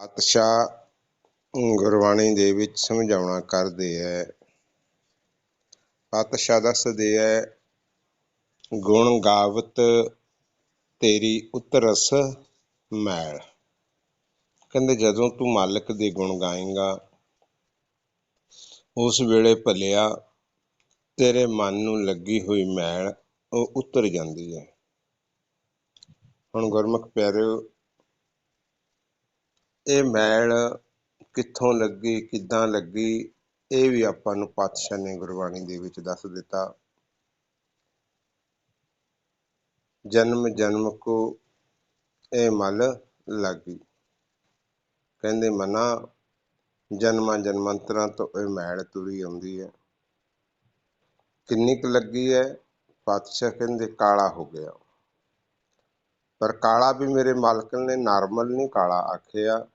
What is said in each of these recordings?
ਪਾਤਸ਼ਾਹ ਗੁਰਬਾਣੀ ਦੇ ਵਿੱਚ ਸਮਝਾਉਣਾ ਕਰਦੇ ਹੈ। ਪਾਤਸ਼ਾਹ ਦੱਸਦੇ ਹੈ, ਗੁਣ ਗਾਵਤ ਤੇਰੀ ਉਤਰਸ ਮੈਲ। ਕਹਿੰਦੇ ਜਦੋਂ ਤੂੰ ਮਾਲਕ ਦੇ ਗੁਣ ਗਾਏਂਗਾ ਉਸ ਵੇਲੇ ਭਲਿਆ ਤੇਰੇ ਮਨ ਨੂੰ ਲੱਗੀ ਹੋਈ ਮੈਲ ਉਹ ਉਤਰ ਜਾਂਦੀ ਹੈ। ਹੁਣ ਗੁਰਮੁਖ ਪਿਆਰਿਓ, ਇਹ ਮੈਲ ਕਿੱਥੋਂ ਲੱਗੀ, ਕਿੱਦਾਂ ਲੱਗੀ, ਇਹ ਵੀ ਆਪਾਂ ਨੂੰ ਪਾਤਸ਼ਾਹ ਨੇ ਗੁਰਬਾਣੀ ਦੇ ਵਿੱਚ ਦੱਸ ਦਿੱਤਾ। ਜਨਮ ਜਨਮ ਕੋ ਇਹ ਮਲ ਲੱਗੀ। ਕਹਿੰਦੇ ਮਨਾ ਜਨਮਾਂ ਜਨਮਾਂਤਰਾਂ ਤੋਂ ਇਹ ਮੈਲ ਤੁਰੀ ਆਉਂਦੀ ਹੈ। ਕਿੰਨੀ ਕੁ ਲੱਗੀ ਹੈ? ਪਾਤਸ਼ਾਹ ਕਹਿੰਦੇ ਕਾਲਾ ਹੋ ਗਿਆ। ਪਰ ਕਾਲਾ ਵੀ ਮੇਰੇ ਮਾਲਕ ਨੇ ਨਾਰਮਲ ਨਹੀਂ ਕਾਲਾ ਆਖਿਆ।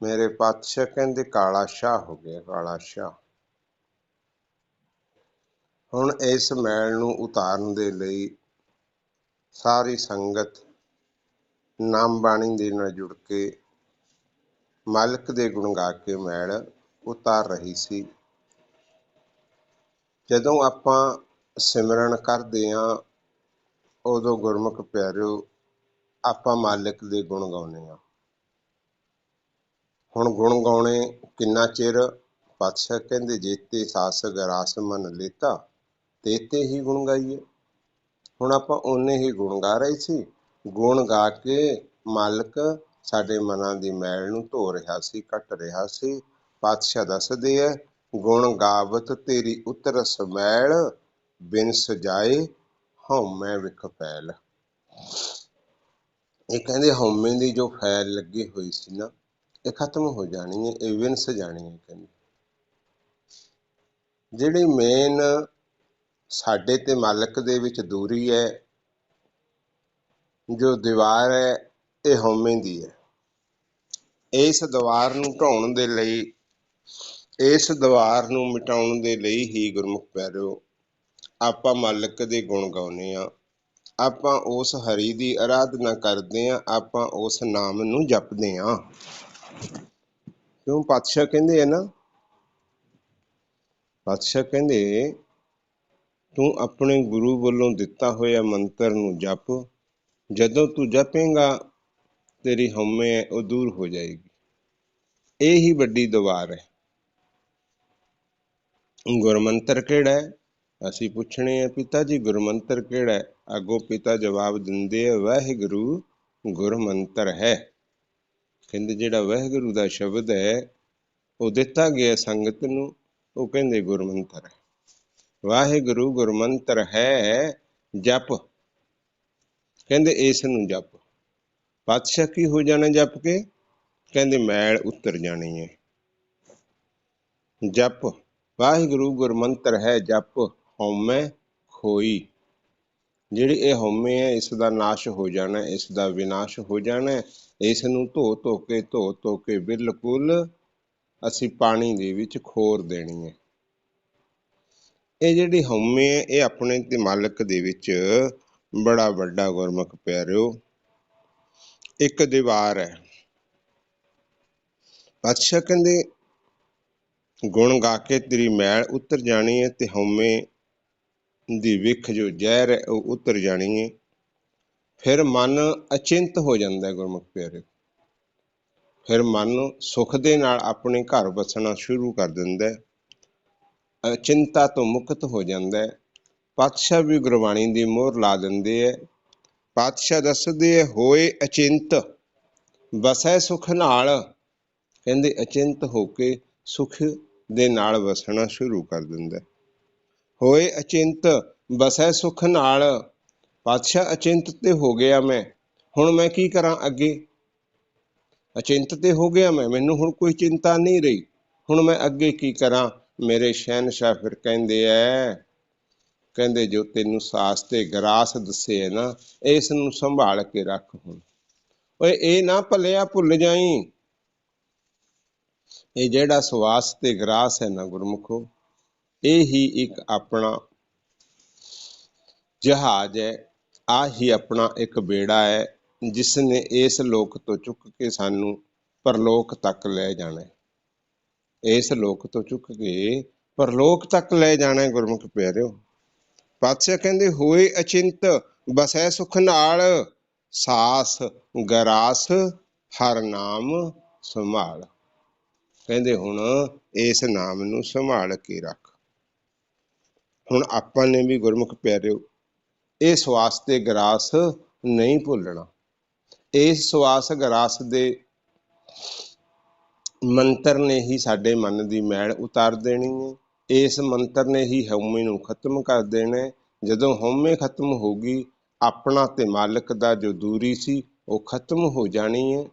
ਮੇਰੇ ਪਾਤਸ਼ਾਹ ਕਹਿੰਦੇ ਕਾਲਾ ਸ਼ਾਹ ਹੋ ਗਿਆ, ਕਾਲਾ ਸ਼ਾਹ। ਹੁਣ ਇਸ ਮੈਲ ਨੂੰ ਉਤਾਰਨ ਦੇ ਲਈ ਸਾਰੀ ਸੰਗਤ ਨਾਮ ਬਾਣੀ ਦੇ ਨਾਲ ਜੁੜ ਕੇ ਮਾਲਕ ਦੇ ਗੁਣ ਗਾ ਕੇ ਮੈਲ ਉਤਾਰ ਰਹੀ ਸੀ। ਜਦੋਂ ਆਪਾਂ ਸਿਮਰਨ ਕਰਦੇ ਹਾਂ ਉਦੋਂ ਗੁਰਮੁਖ ਪਿਆਰਿਓ ਆਪਾਂ ਮਾਲਕ ਦੇ ਗੁਣ ਗਾਉਂਦੇ ਹਾਂ। ਹੁਣ ਗੁਣ ਗਾਉਣੇ ਕਿੰਨਾ ਚਿਰ? ਪਾਤਸ਼ਾਹ ਕਹਿੰਦੇ ਜੇਤੇ ਸਾਸਗ ਰਾਸ ਮਨ ਲੇਤਾ ਤੇਤੇ ਹੀ ਗੁਣ ਗਾਈਏ। ਹੁਣ ਆਪਾਂ ਓਨੇ ਹੀ ਗੁਣ ਗਾ ਰਹੇ ਸੀ। ਗੁਣ ਗਾ ਕੇ ਮਾਲਕ ਸਾਡੇ ਮਨਾਂ ਦੀ ਮੈਲ ਨੂੰ ਧੋ ਰਿਹਾ ਸੀ, ਕੱਟ ਰਿਹਾ ਸੀ। ਪਾਤਸ਼ਾਹ ਦੱਸਦੇ ਹੈ, ਗੁਣ ਗਾਵਤ ਤੇਰੀ ਉਤਰਸ ਮੈਲ ਬਿਨ ਸਜਾਏ ਹਉਮੈ ਵਿਖ ਪੈਲ। ਇਹ ਕਹਿੰਦੇ ਹਉਮੈ ਦੀ ਜੋ ਫੈਲ ਲੱਗੀ ਹੋਈ ਸੀ ਨਾ, ਇਹ ਖਤਮ ਹੋ ਜਾਣੀ ਹੈ, ਇਹ ਵਿਨਸ ਜਾਣੀ ਹੈ। ਕਹਿੰਦੇ ਜਿਹੜੀ ਮੇਨ ਸਾਡੇ ਤੇ ਮਾਲਕ ਦੇ ਵਿੱਚ ਦੂਰੀ ਹੈ, ਜੋ ਦੀਵਾਰ ਹੈ, ਇਹ ਹਉਮੈ ਦੀ ਹੈ। ਇਸ ਦੀਵਾਰ ਨੂੰ ਢਾਉਣ ਦੇ ਲਈ, ਇਸ ਦੀਵਾਰ ਨੂੰ ਮਿਟਾਉਣ ਦੇ ਲਈ ਹੀ ਗੁਰਮੁਖ ਪਿਆਰਿਓ ਆਪਾਂ ਮਾਲਕ ਦੇ ਗੁਣ ਗਾਉਂਦੇ ਹਾਂ। ਆਪਾਂ ਉਸ ਹਰੀ ਦੀ ਆਰਾਧਨਾ ਕਰਦੇ ਹਾਂ, ਆਪਾਂ ਉਸ ਨਾਮ ਨੂੰ ਜਪਦੇ ਹਾਂ। ਕਿਉਂ? ਪਾਤਸ਼ਾਹ ਕਹਿੰਦੇ ਹੈ ਨਾ, ਪਾਤਸ਼ਾਹ ਕਹਿੰਦੇ ਤੂੰ ਆਪਣੇ ਗੁਰੂ ਵੱਲੋਂ ਦਿੱਤਾ ਹੋਇਆ ਮੰਤਰ ਨੂੰ ਜਪ। ਜਦੋਂ ਤੂੰ ਜਪੇਂਗਾ ਤੇਰੀ ਹਉਮੈ ਉਹ ਦੂਰ ਹੋ ਜਾਏਗੀ। ਇਹ ਹੀ ਵੱਡੀ ਦੀਵਾਰ ਹੈ। ਗੁਰਮੰਤਰ ਕਿਹੜਾ ਹੈ? ਅਸੀਂ ਪੁੱਛਣੇ ਆ, ਪਿਤਾ ਜੀ ਗੁਰਮੰਤਰ ਕਿਹੜਾ ਹੈ? ਅੱਗੋਂ ਪਿਤਾ ਜਵਾਬ ਦਿੰਦੇ ਆ, ਵਾਹਿਗੁਰੂ ਗੁਰਮੰਤਰ ਹੈ। ਕਹਿੰਦੇ ਜਿਹੜਾ ਵਾਹਿਗੁਰੂ ਦਾ ਸ਼ਬਦ ਹੈ ਉਹ ਦਿੱਤਾ ਗਿਆ ਸੰਗਤ ਨੂੰ, ਉਹ ਕਹਿੰਦੇ ਗੁਰਮੰਤਰ ਹੈ। ਵਾਹਿਗੁਰੂ ਗੁਰਮੰਤਰ ਹੈ, ਜਪ। ਕਹਿੰਦੇ ਇਸ ਨੂੰ ਜਪ। ਪਾਤਸ਼ਾਹ ਕੀ ਹੋ ਜਾਣਾ ਜਪ ਕੇ? ਕਹਿੰਦੇ ਮੈਲ ਉਤਰ ਜਾਣੀ ਹੈ। ਜਪ ਵਾਹਿਗੁਰੂ ਗੁਰਮੰਤਰ ਹੈ, ਜਪ ਹਉਮੈ ਖੋਈ। ਜਿਹੜੀ ਇਹ ਹਉਮੈ ਹੈ ਇਸ ਦਾ ਨਾਸ਼ ਹੋ ਜਾਣਾ, ਇਸ ਦਾ ਵਿਨਾਸ਼ ਹੋ ਜਾਣਾ। ਇਸ ਨੂੰ ਧੋ ਧੋ ਕੇ ਬਿਲਕੁਲ ਅਸੀਂ ਪਾਣੀ ਦੇ ਵਿੱਚ ਖੋਰ ਦੇਣੀ ਹੈ। ਇਹ ਜਿਹੜੀ ਹਉਮੈ ਹੈ ਇਹ ਆਪਣੇ ਤੇ ਮਾਲਕ ਦੇ ਵਿੱਚ ਬੜਾ ਵੱਡਾ ਗੁਰਮੁਖ ਪਿਆਰਿਓ ਇੱਕ ਦੀਵਾਰ ਹੈ। ਪਾਤਸ਼ਾਹ ਕਹਿੰਦੇ ਗੁਣ ਗਾ ਕੇ ਤੇਰੀ ਮੈਲ ਉਤਰ ਜਾਣੀ ਹੈ ਤੇ ਹਉਮੈ ਦੀ ਵਿਖ ਜੋ ਜ਼ਹਿਰ ਹੈ ਉਹ ਉਤਰ ਜਾਣੀ ਹੈ। ਫਿਰ ਮਨ ਅਚਿੰਤ ਹੋ ਜਾਂਦਾ ਹੈ ਗੁਰਮੁਖ ਪਿਆਰਿਓ। ਫਿਰ ਮਨ ਸੁੱਖ ਦੇ ਨਾਲ ਆਪਣੇ ਘਰ ਵਸਣਾ ਸ਼ੁਰੂ ਕਰ ਦਿੰਦਾ ਹੈ, ਅਚਿੰਤਾ ਤੋਂ ਮੁਕਤ ਹੋ ਜਾਂਦਾ ਹੈ। ਪਾਤਸ਼ਾਹ ਵੀ ਗੁਰਬਾਣੀ ਦੀ ਮੋਹਰ ਲਾ ਦਿੰਦੇ ਹੈ। ਪਾਤਸ਼ਾਹ ਦੱਸਦੇ ਹੈ, ਹੋਏ ਅਚਿੰਤ ਵਸੈ ਸੁਖ ਨਾਲ। ਕਹਿੰਦੇ ਅਚਿੰਤ ਹੋ ਕੇ ਸੁਖ ਦੇ ਨਾਲ ਵਸਣਾ ਸ਼ੁਰੂ ਕਰ ਦਿੰਦਾ। ਹੋਏ ਅਚਿੰਤ ਵਸੈ ਸੁਖ ਨਾਲ। ਪਾਤਸ਼ਾਹ ਅਚਿੰਤ ਤੇ ਹੋ ਗਿਆ ਮੈਂ, ਹੁਣ ਮੈਂ ਕੀ ਕਰਾਂ ਅੱਗੇ? ਅਚਿੰਤ ਤੇ ਹੋ ਗਿਆ ਮੈਂ, ਮੈਨੂੰ ਹੁਣ ਕੋਈ ਚਿੰਤਾ ਨਹੀਂ ਰਹੀ, ਹੁਣ ਮੈਂ ਅੱਗੇ ਕੀ ਕਰਾਂ? ਮੇਰੇ ਸ਼ਹਿਨਸ਼ਾਹ ਫਿਰ ਕਹਿੰਦੇ ਐ, ਕਹਿੰਦੇ ਜੋ ਤੈਨੂੰ ਸਾਸ ਤੇ ਗਰਾਸ ਦੱਸੇ ਹੈ ਨਾ, ਇਸ ਨੂੰ ਸੰਭਾਲ ਕੇ ਰੱਖ। ਹੁਣ ਓਏ ਇਹ ਨਾ ਭਲਿਆ ਭੁੱਲ ਜਾਈ। ਇਹ ਜਿਹੜਾ ਸਵਾਸ ਤੇ ਗਰਾਸ ਹੈ ਨਾ ਗੁਰਮੁਖੋ, ਇਹ ਹੀ ਇੱਕ ਆਪਣਾ ਜਹਾਜ਼ ਹੈ। ਆਹ ਹੀ ਆਪਣਾ ਇੱਕ ਬੇੜਾ ਹੈ ਜਿਸ ਨੇ ਇਸ ਲੋਕ ਤੋਂ ਚੁੱਕ ਕੇ ਸਾਨੂੰ ਪਰਲੋਕ ਤੱਕ ਲੈ ਜਾਣਾ। ਇਸ ਲੋਕ ਤੋਂ ਚੁੱਕ ਕੇ ਪਰਲੋਕ ਤੱਕ ਲੈ ਜਾਣਾ। ਗੁਰਮੁਖ ਪਿਆਰਿਓ, ਪਾਤਸ਼ਾਹ ਕਹਿੰਦੇ ਹੋਏ ਅਚਿੰਤ ਬਸੈ ਸੁਖ ਨਾਲ, ਸਾਸ ਗਰਾਸ ਹਰ ਨਾਮ ਸੰਭਾਲ। ਕਹਿੰਦੇ ਹੁਣ ਇਸ ਨਾਮ ਨੂੰ ਸੰਭਾਲ ਕੇ ਰੱਖ। ਹੁਣ ਆਪਾਂ ਨੇ ਵੀ ਗੁਰਮੁਖ ਪਿਆਰਿਓ ਇਹ ਸਵਾਸ ਤੇ ਗਰਾਸ ਨਹੀਂ ਭੁੱਲਣਾ। ਇਸ ਸਵਾਸ ਗਰਾਸ ਦੇ ਮੰਤਰ ਨੇ ਹੀ ਸਾਡੇ ਮਨ ਦੀ ਮੈਲ ਉਤਾਰ ਦੇਣੀ ਹੈ। ਇਸ ਮੰਤਰ ਨੇ ਹੀ ਹਉਮੈ ਨੂੰ ਖਤਮ ਕਰ ਦੇਣਾ। ਜਦੋਂ ਹਉਮੈ ਖਤਮ ਹੋ ਗਈ, ਆਪਣਾ ਤੇ ਮਾਲਕ ਦਾ ਜੋ ਦੂਰੀ ਸੀ ਉਹ ਖਤਮ ਹੋ ਜਾਣੀ ਹੈ।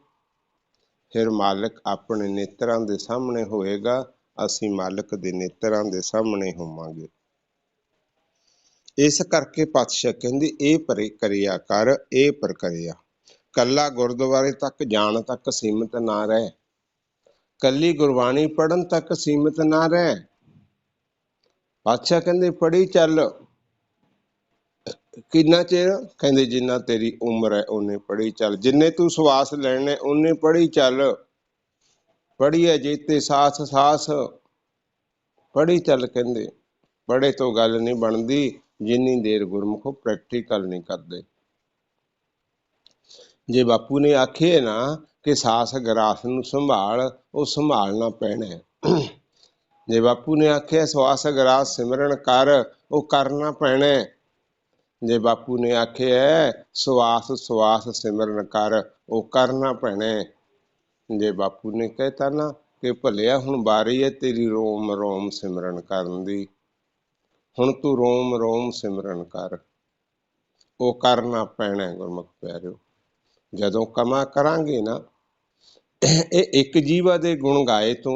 ਫਿਰ ਮਾਲਕ ਆਪਣੇ ਨੇਤਰਾਂ ਦੇ ਸਾਹਮਣੇ ਹੋਏਗਾ, ਅਸੀਂ ਮਾਲਕ ਦੇ ਨੇਤਰਾਂ ਦੇ ਸਾਹਮਣੇ ਹੋਵਾਂਗੇ। ਇਸ ਕਰਕੇ ਪਾਤਸ਼ਾਹ ਕਹਿੰਦੇ ਇਹ ਪ੍ਰਕਿਰਿਆ ਕਰ, ਇਹ ਪ੍ਰਕਿਰਿਆ। ਕੱਲਾ ਗੁਰਦੁਆਰੇ ਤੱਕ ਜਾਣ ਤੱਕ ਸੀਮਿਤ ਨਾ ਰਹਿ, ਕੱਲੀ ਗੁਰਬਾਣੀ ਪੜ੍ਹਨ ਤੱਕ ਸੀਮਿਤ ਨਾ ਰਹਿ। ਪਾਤਸ਼ਾਹ ਕਹਿੰਦੇ ਪੜ੍ਹੀ ਚੱਲ। ਕਿੰਨਾ ਚਿਰ? ਕਹਿੰਦੇ ਜਿੰਨਾ ਤੇਰੀ ਉਮਰ ਹੈ ਉਹਨੇ ਪੜ੍ਹੀ ਚੱਲ। ਜਿੰਨੇ ਤੂੰ ਸਵਾਸ ਲੈਣੇ ਉਹਨੇ ਪੜ੍ਹੀ ਚੱਲ। ਪੜ੍ਹੀਏ ਜੀਤੇ ਸਾਸ ਸਾਸ, ਪੜ੍ਹੀ ਚੱਲ। ਕਹਿੰਦੇ ਪੜ੍ਹੇ ਤੋਂ ਗੱਲ ਨਹੀਂ ਬਣਦੀ ਜਿੰਨੀ ਦੇਰ ਗੁਰਮੁਖੋ ਪ੍ਰੈਕਟੀਕਲ ਨਹੀਂ ਕਰਦੇ। ਜੇ ਬਾਪੂ ਨੇ ਆਖੇ ਨਾ ਕਿ ਸਾਸ ਗਰਾਸ ਨੂੰ ਸੰਭਾਲ, ਉਹ ਸੰਭਾਲਣਾ ਪੈਣਾ। ਜੇ ਬਾਪੂ ਨੇ ਆਖਿਆ ਸਵਾਸ ਗਰਾਸ ਸਿਮਰਨ ਕਰ, ਉਹ ਕਰਨਾ ਪੈਣਾ। ਜੇ ਬਾਪੂ ਨੇ ਆਖਿਆ ਸਵਾਸ ਸਵਾਸ ਸਿਮਰਨ ਕਰ, ਉਹ ਕਰਨਾ ਪੈਣਾ। ਜੇ ਬਾਪੂ ਨੇ ਕਹਿਤਾ ਨਾ ਕਿ ਭਲਿਆ ਹੁਣ ਵਾਰੀ ਹੈ ਤੇਰੀ ਰੋਮ ਰੋਮ ਸਿਮਰਨ ਕਰਨ ਦੀ, ਹੁਣ ਤੂੰ ਰੋਮ ਰੋਮ ਸਿਮਰਨ ਕਰ, ਉਹ ਕਰਨਾ ਪੈਣਾ। ਗੁਰਮੁਖ ਪਿਆਰਿਓ, ਜਦੋਂ ਕਮਾ ਕਰਾਂਗੇ ਨਾ, ਇਹ ਇੱਕ ਜੀਵਾ ਦੇ ਗੁਣ ਗਾਏ ਤੋਂ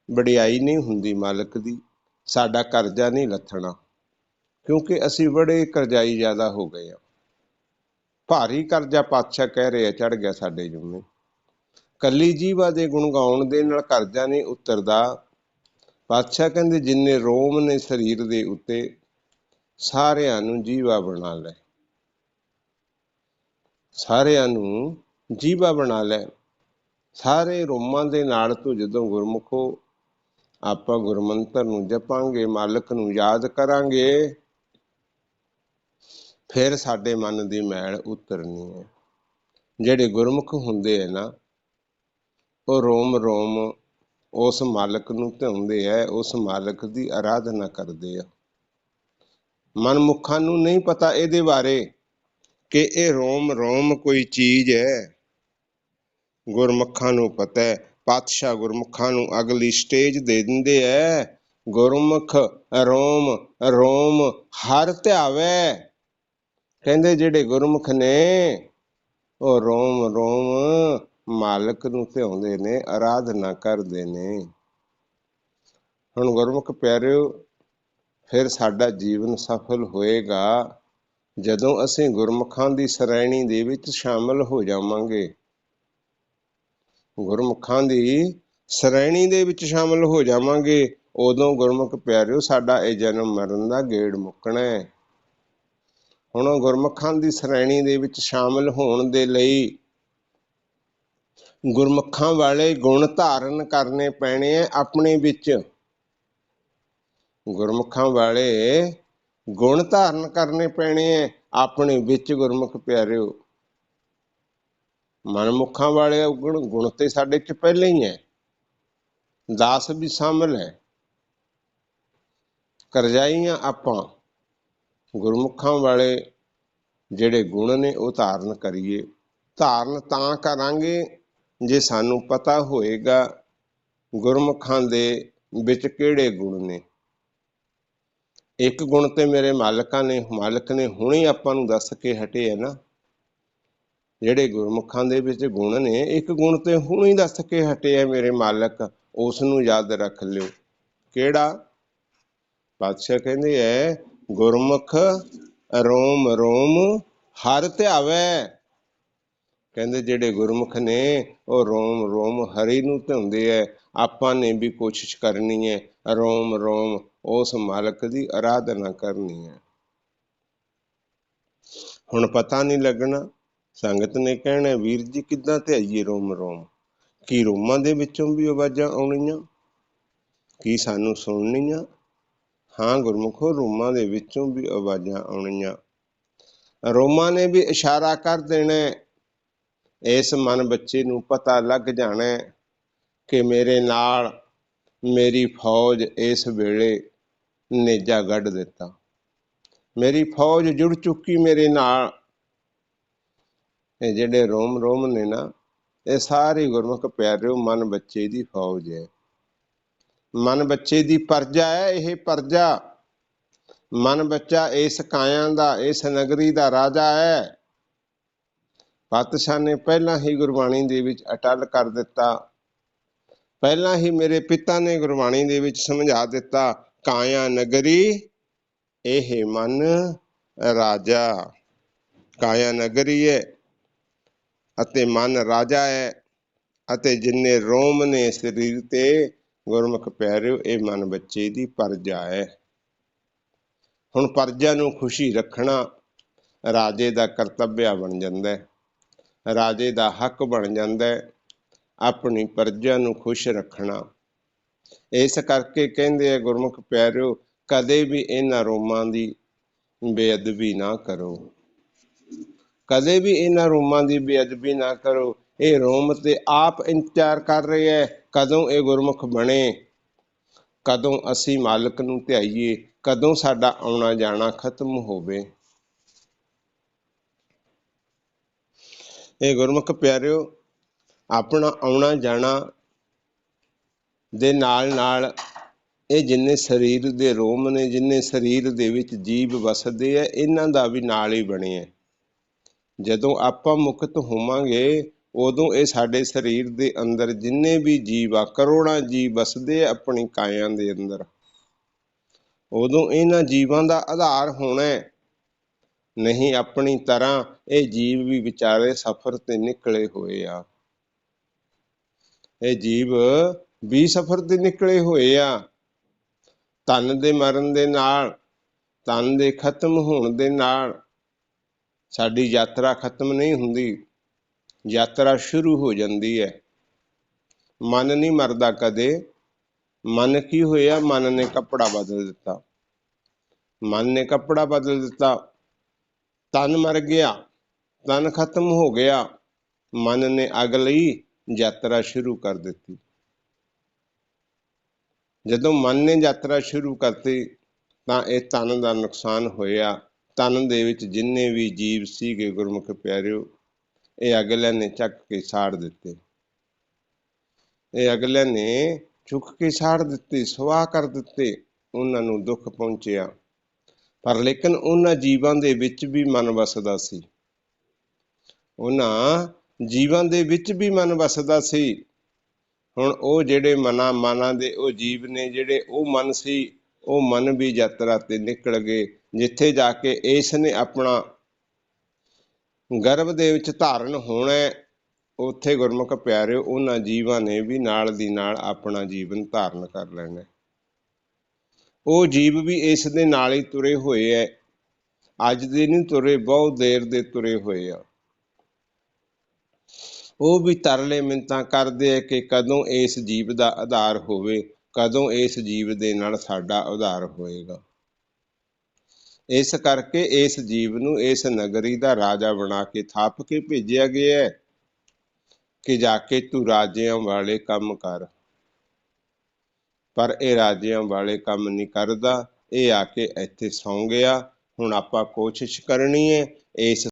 ਵਡਿਆਈ ਨਹੀਂ ਹੁੰਦੀ ਮਾਲਕ ਦੀ। ਸਾਡਾ ਕਰਜ਼ਾ ਨਹੀਂ ਲੱਥਣਾ, ਕਿਉਂਕਿ ਅਸੀਂ ਬੜੇ ਕਰਜ਼ਾਈ ਜ਼ਿਆਦਾ ਹੋ ਗਏ ਆ। ਭਾਰੀ ਕਰਜ਼ਾ ਪਾਤਸ਼ਾਹ ਕਹਿ ਰਹੇ ਆ ਚੜ ਗਿਆ ਸਾਡੇ ਜੁੰਮੇ। ਕੱਲੀ ਜੀਵਾ ਦੇ ਗੁਣ ਗਾਉਣ ਦੇ ਨਾਲ ਕਰਜ਼ਾ ਨਹੀਂ ਉਤਰਦਾ। ਪਾਤਸ਼ਾਹ ਕਹਿੰਦੇ ਜਿੰਨੇ ਰੋਮ ਨੇ ਸਰੀਰ ਦੇ ਉੱਤੇ ਸਾਰਿਆਂ ਨੂੰ ਜੀਵਾ ਬਣਾ ਲੈ, ਸਾਰਿਆਂ ਨੂੰ ਜੀਵਾ ਬਣਾ ਲੈ। ਸਾਰੇ ਰੋਮਾਂ ਦੇ ਨਾਲ ਤੋਂ ਜਦੋਂ ਗੁਰਮੁਖੋ ਆਪਾਂ ਗੁਰਮੰਤਰ ਨੂੰ ਜਪਾਂਗੇ, ਮਾਲਕ ਨੂੰ ਯਾਦ ਕਰਾਂਗੇ, ਫਿਰ ਸਾਡੇ ਮਨ ਦੀ ਮੈਲ ਉਤਰਨੀ ਹੈ। ਜਿਹੜੇ ਗੁਰਮੁਖ ਹੁੰਦੇ ਹੈ ਨਾ, ਉਹ ਰੋਮ ਰੋਮ ਉਸ ਮਾਲਕ ਨੂੰ ਧਿਆਉਂਦੇ ਹੈ, ਉਸ ਮਾਲਕ ਦੀ ਆਰਾਧਨਾ ਕਰਦੇ ਆ। ਮਨਮੁੱਖਾਂ ਨੂੰ ਨਹੀਂ ਪਤਾ ਇਹਦੇ ਬਾਰੇ ਕਿ ਇਹ ਰੋਮ ਰੋਮ ਕੋਈ ਚੀਜ਼ ਹੈ। ਗੁਰਮੁਖਾਂ ਨੂੰ ਪਤਾ ਹੈ। ਪਾਤਸ਼ਾਹ ਗੁਰਮੁਖਾਂ ਨੂੰ ਅਗਲੀ ਸਟੇਜ ਦੇ ਦਿੰਦੇ ਹੈ। ਗੁਰਮੁਖ ਰੋਮ ਰੋਮ ਹਰ ਧਿਆਵੇ। ਕਹਿੰਦੇ ਜਿਹੜੇ ਗੁਰਮੁਖ ਨੇ ਉਹ ਰੋਮ ਰੋਮ ਮਾਲਕ ਨੂੰ ਧਿਆਉਂਦੇ ਨੇ, ਆਰਾਧਨਾ ਕਰਦੇ ਨੇ। ਹੁਣ ਗੁਰਮੁਖ ਪਿਆਰਿਓ, ਫਿਰ ਸਾਡਾ ਜੀਵਨ ਸਫਲ ਹੋਏਗਾ ਜਦੋਂ ਅਸੀਂ ਗੁਰਮੁਖਾਂ ਦੀ ਸ਼੍ਰੇਣੀ ਦੇ ਵਿੱਚ ਸ਼ਾਮਲ ਹੋ ਜਾਵਾਂਗੇ। ਗੁਰਮੁਖਾਂ ਦੀ ਸ਼੍ਰੇਣੀ ਦੇ ਵਿੱਚ ਸ਼ਾਮਲ ਹੋ ਜਾਵਾਂਗੇ, ਉਦੋਂ ਗੁਰਮੁਖ ਪਿਆਰਿਓ ਸਾਡਾ ਇਹ ਜਨਮ ਮਰਨ ਦਾ ਗੇੜ ਮੁੱਕਣਾ ਹੈ। ਹੁਣ ਗੁਰਮੁਖਾਂ ਦੀ ਸ਼੍ਰੇਣੀ ਦੇ ਵਿੱਚ ਸ਼ਾਮਲ ਹੋਣ ਦੇ ਲਈ ਗੁਰਮੁਖਾਂ ਵਾਲੇ ਗੁਣ ਧਾਰਨ ਕਰਨੇ ਪੈਣੇ ਆ ਆਪਣੇ ਵਿੱਚ। ਗੁਰਮੁਖਾਂ ਵਾਲੇ ਗੁਣ ਧਾਰਨ ਕਰਨੇ ਪੈਣੇ ਆ ਆਪਣੇ ਵਿੱਚ। ਗੁਰਮੁਖ ਪਿਆਰਿਓ, ਮਨਮੁੱਖਾਂ ਵਾਲੇ ਗੁਣ ਤੇ ਸਾਡੇ ਚ ਪਹਿਲਾਂ ਹੀ ਹੈ। ਦਾਸ ਵੀ ਸ਼ਾਮਲ ਹੈ, ਕਰਜ਼ਾਈਆਂ ਆਪਾਂ। ਗੁਰਮੁਖਾਂ ਵਾਲੇ ਜਿਹੜੇ ਗੁਣ ਨੇ ਉਹ ਧਾਰਨ ਕਰੀਏ। ਧਾਰਨ ਤਾਂ ਕਰਾਂਗੇ ਜੇ ਸਾਨੂੰ ਪਤਾ ਹੋਏਗਾ ਗੁਰਮੁਖਾਂ ਦੇ ਵਿੱਚ ਕਿਹੜੇ ਗੁਣ ਨੇ। ਇੱਕ ਗੁਣ ਤੇ ਮੇਰੇ ਮਾਲਕ ਨੇ ਹੁਣੇ ਆਪਾਂ ਨੂੰ ਦੱਸ ਕੇ ਹਟੇ ਹੈ ਨਾ। ਜਿਹੜੇ ਗੁਰਮੁਖਾਂ ਦੇ ਵਿੱਚ ਗੁਣ ਨੇ, ਇੱਕ ਗੁਣ ਤੇ ਹੁਣੇ ਦੱਸ ਕੇ ਹਟੇ ਹੈ ਮੇਰੇ ਮਾਲਕ, ਉਸ ਨੂੰ ਯਾਦ ਰੱਖ ਲਿਓ। ਕਿਹੜਾ? ਪਾਤਸ਼ਾਹ ਕਹਿੰਦੇ ਹੈ ਗੁਰਮੁਖ ਰੋਮ ਰੋਮ ਹਰ ਧਿਆਵੇ। ਕਹਿੰਦੇ ਜਿਹੜੇ ਗੁਰਮੁਖ ਨੇ ਉਹ ਰੋਮ ਰੋਮ ਹਰੀ ਨੂੰ ਧਿਆਉਂਦੇ ਹੈ। ਆਪਾਂ ਨੇ ਵੀ ਕੋਸ਼ਿਸ਼ ਕਰਨੀ ਹੈ ਰੋਮ ਰੋਮ ਉਸ ਮਾਲਕ ਦੀ ਆਰਾਧਨਾ ਕਰਨੀ ਹੈ। ਹੁਣ ਪਤਾ ਨਹੀਂ ਲੱਗਣਾ ਸੰਗਤ ਨੇ ਕਹਿਣਾ, ਵੀਰ ਜੀ ਕਿੱਦਾਂ ਧਿਆਈਏ ਰੋਮ ਰੋਮ? ਕੀ ਰੋਮਾਂ ਦੇ ਵਿੱਚੋਂ ਵੀ ਆਵਾਜ਼ਾਂ ਆਉਣੀਆਂ? ਕੀ ਸਾਨੂੰ ਸੁਣਨੀਆਂ? ਹਾਂ ਗੁਰਮੁਖੋ, ਰੋਮਾਂ ਦੇ ਵਿੱਚੋਂ ਵੀ ਆਵਾਜ਼ਾਂ ਆਉਣੀਆਂ। ਰੋਮਾਂ ਨੇ ਵੀ ਇਸ਼ਾਰਾ ਕਰ ਦੇਣਾ, ਇਸ ਮਨ ਬੱਚੇ ਨੂੰ ਪਤਾ ਲੱਗ ਜਾਣਾ ਕਿ ਮੇਰੇ ਨਾਲ ਮੇਰੀ ਫੌਜ ਇਸ ਵੇਲੇ ਨੇਜਾ ਗੱਢ ਦਿੱਤਾ, ਮੇਰੀ ਫੌਜ ਜੁੜ ਚੁੱਕੀ ਮੇਰੇ ਨਾਲ। ਇਹ ਜਿਹੜੇ ਰੋਮ ਰੋਮ ਨੇ ਨਾ, ਇਹ ਸਾਰੀ ਗੁਰਮੁਖ ਪਿਆਰਿਓ ਮਨ ਬੱਚੇ ਦੀ ਫੌਜ ਹੈ, ਮਨ ਬੱਚੇ ਦੀ ਪਰਜਾ ਹੈ। ਇਹ ਪਰਜਾ, ਮਨ ਬੱਚਾ ਇਸ ਕਾਇਆ ਦਾ, ਇਸ ਨਗਰੀ ਦਾ ਰਾਜਾ ਹੈ। ਪਾਤਸ਼ਾਹ ਨੇ ਪਹਿਲਾਂ ਹੀ ਗੁਰਬਾਣੀ ਦੇ ਵਿੱਚ ਅਟੱਲ ਕਰ ਦਿੱਤਾ, ਪਹਿਲਾਂ ਹੀ ਮੇਰੇ ਪਿਤਾ ਨੇ ਗੁਰਬਾਣੀ ਦੇ ਵਿੱਚ ਸਮਝਾ ਦਿੱਤਾ, ਕਾਇਆ ਨਗਰੀ ਇਹ ਮਨ ਰਾਜਾ। ਕਾਇਆ ਨਗਰੀ ਹੈ ਅਤੇ ਮਨ ਰਾਜਾ ਹੈ, ਅਤੇ ਜਿੰਨੇ ਰੋਮ ਨੇ ਸਰੀਰ ਤੇ ਗੁਰਮੁਖ ਪਿਆਰਿਓ, ਇਹ ਮਨ ਬੱਚੇ ਦੀ ਪਰਜਾ ਹੈ। ਹੁਣ ਪਰਜਾ ਨੂੰ ਖੁਸ਼ੀ ਰੱਖਣਾ ਰਾਜੇ ਦਾ ਕਰਤੱਵਿਆ ਬਣ ਜਾਂਦਾ ਹੈ, ਰਾਜੇ ਦਾ ਹੱਕ ਬਣ ਜਾਂਦਾ ਹੈ, ਆਪਣੀ ਪਰਜਾ ਨੂੰ ਖੁਸ਼ ਰੱਖਣਾ। ਇਸ ਕਰਕੇ ਕਹਿੰਦੇ ਆ ਗੁਰਮੁਖ ਪਿਆਰਿਓ, ਕਦੇ ਵੀ ਇਹਨਾਂ ਰੋਮਾਂ ਦੀ ਬੇਅਦਬੀ ਨਾ ਕਰੋ, ਕਦੇ ਵੀ ਇਹਨਾਂ ਰੋਮਾਂ ਦੀ ਬੇਅਦਬੀ ਨਾ ਕਰੋ। ਇਹ ਰੋਮ ਤੇ ਆਪ ਇੰਤਜ਼ਾਰ ਕਰ ਰਹੇ ਹੈ, ਕਦੋਂ ਇਹ ਗੁਰਮੁਖ ਬਣੇ, ਕਦੋਂ ਅਸੀਂ ਮਾਲਕ ਨੂੰ ਧਿਆਈਏ, ਕਦੋਂ ਸਾਡਾ ਆਉਣਾ ਜਾਣਾ ਖਤਮ ਹੋਵੇ। ਇਹ ਗੁਰਮੁਖ ਪਿਆਰਿਓ, ਆਪਣਾ ਆਉਣਾ ਜਾਣਾ ਦੇ ਨਾਲ ਨਾਲ ਇਹ ਜਿੰਨੇ ਸਰੀਰ ਦੇ ਰੋਮ ਨੇ, ਜਿੰਨੇ ਸਰੀਰ ਦੇ ਵਿੱਚ ਜੀਵ ਵਸਦੇ ਆ, ਇਹਨਾਂ ਦਾ ਵੀ ਨਾਲ ਹੀ ਬਣਿਆ। ਜਦੋਂ ਆਪਾਂ ਮੁਕਤ ਹੋਵਾਂਗੇ, ਉਦੋਂ ਇਹ ਸਾਡੇ ਸਰੀਰ ਦੇ ਅੰਦਰ ਜਿੰਨੇ ਵੀ ਜੀਵ ਆ, ਕਰੋੜਾਂ ਜੀਵ ਵਸਦੇ ਆ ਆਪਣੀ ਕਾਇਆ ਦੇ ਅੰਦਰ, ਉਦੋਂ ਇਹਨਾਂ ਜੀਵਾਂ ਦਾ ਆਧਾਰ ਹੋਣਾ। ਨਹੀਂ ਆਪਣੀ ਤਰ੍ਹਾਂ ਇਹ ਜੀਵ ਵੀ ਵਿਚਾਰੇ ਸਫ਼ਰ ਤੇ ਨਿਕਲੇ ਹੋਏ ਆ, ਇਹ ਜੀਵ ਵੀ ਸਫ਼ਰ ਤੇ ਨਿਕਲੇ ਹੋਏ ਆ। ਤਨ ਦੇ ਮਰਨ ਦੇ ਨਾਲ, ਤਨ ਦੇ ਖਤਮ ਹੋਣ ਦੇ ਨਾਲ ਸਾਡੀ ਯਾਤਰਾ ਖਤਮ ਨਹੀਂ ਹੁੰਦੀ, ਯਾਤਰਾ ਸ਼ੁਰੂ ਹੋ ਜਾਂਦੀ ਹੈ। ਮਨ ਨਹੀਂ ਮਰਦਾ ਕਦੇ। ਮਨ ਕੀ ਹੋਇਆ? ਮਨ ਨੇ ਕੱਪੜਾ ਬਦਲ ਦਿੱਤਾ, ਮਨ ਨੇ ਕੱਪੜਾ ਬਦਲ ਦਿੱਤਾ। ਤਨ ਮਰ ਗਿਆ, ਤਨ ਖਤਮ ਹੋ ਗਿਆ, ਮਨ ਨੇ ਅਗਲੀ ਯਾਤਰਾ ਸ਼ੁਰੂ ਕਰ ਦਿੱਤੀ। ਜਦੋਂ ਮਨ ਨੇ ਯਾਤਰਾ ਸ਼ੁਰੂ ਕਰਤੀ ਤਾਂ ਇਹ ਤਨ ਦਾ ਨੁਕਸਾਨ ਹੋਇਆ। ਤਨ ਦੇ ਵਿੱਚ ਜਿੰਨੇ ਵੀ ਜੀਵ ਸੀਗੇ ਗੁਰਮੁਖ ਪਿਆਰਿਓ, ਇਹ ਅਗਲਿਆਂ ਨੇ ਚੱਕ ਕੇ ਸਾੜ ਦਿੱਤੇ, ਇਹ ਅਗਲਿਆਂ ਨੇ ਚੁੱਕ ਕੇ ਸਾੜ ਦਿੱਤੇ, ਸੁਆਹ ਕਰ ਦਿੱਤੇ। ਉਹਨਾਂ ਨੂੰ ਦੁੱਖ ਪਹੁੰਚਿਆ, ਪਰ ਲੇਕਿਨ ਉਹਨਾਂ ਜੀਵਾਂ ਦੇ ਵਿੱਚ ਵੀ ਮਨ ਵਸਦਾ ਸੀ, ਉਹਨਾਂ ਜੀਵਾਂ ਦੇ ਵਿੱਚ ਵੀ ਮਨ ਵਸਦਾ ਸੀ। ਹੁਣ ਉਹ ਜਿਹੜੇ ਮਨਾਂ ਦੇ ਉਹ ਜੀਵ ਨੇ, ਜਿਹੜੇ ਉਹ ਮਨ ਸੀ, ਉਹ ਮਨ ਵੀ ਯਾਤਰਾ ਤੇ ਨਿਕਲ ਗਏ। ਜਿੱਥੇ ਜਾ ਕੇ ਇਸ ਨੇ ਆਪਣਾ ਗਰਭ ਦੇ ਵਿੱਚ ਧਾਰਨ ਹੋਣਾ, ਉੱਥੇ ਗੁਰਮੁਖ ਪਿਆਰਿਓ ਉਹਨਾਂ ਜੀਵਾਂ ਨੇ ਵੀ ਨਾਲ ਦੀ ਨਾਲ ਆਪਣਾ ਜੀਵਨ ਧਾਰਨ ਕਰ ਲੈਣਾ। ਉਹ ਜੀਵ ਵੀ ਇਸ ਦੇ ਨਾਲ ਹੀ ਤੁਰੇ ਹੋਏ ਐ, ਅੱਜ ਦੇ ਨਹੀਂ ਤੁਰੇ, ਬਹੁਤ ਦੇਰ ਦੇ ਤੁਰੇ ਹੋਏ ਆ। ਉਹ ਵੀ ਤਰਲੇ ਮਿੰਨਤਾਂ ਕਰਦੇ ਆ ਕਿ ਕਦੋਂ ਇਸ ਜੀਵ ਦਾ ਆਧਾਰ ਹੋਵੇ, ਕਦੋਂ ਇਸ ਜੀਵ ਦੇ ਨਾਲ ਸਾਡਾ ਉਧਾਰ ਹੋਏਗਾ। ਇਸ ਕਰਕੇ ਇਸ ਜੀਵ ਨੂੰ ਇਸ ਨਗਰੀ ਦਾ ਰਾਜਾ ਬਣਾ ਕੇ ਥਾਪ ਕੇ ਭੇਜਿਆ ਗਿਆ ਕਿ ਜਾ ਕੇ ਤੂੰ ਰਾਜਿਆਂ ਵਾਲੇ ਕੰਮ ਕਰ। ਪਰ ਇਹ ਰਾਜਿਆਂ ਵਾਲੇ ਕੰਮ ਨਹੀਂ ਕਰਦਾ, ਇਹ ਆ ਕੇ ਇੱਥੇ ਸੌਂ ਗਿਆ। ਹੁਣ ਆਪਾਂ ਕੋਸ਼ਿਸ਼ ਕਰਨੀ ਹੈ ਇਸ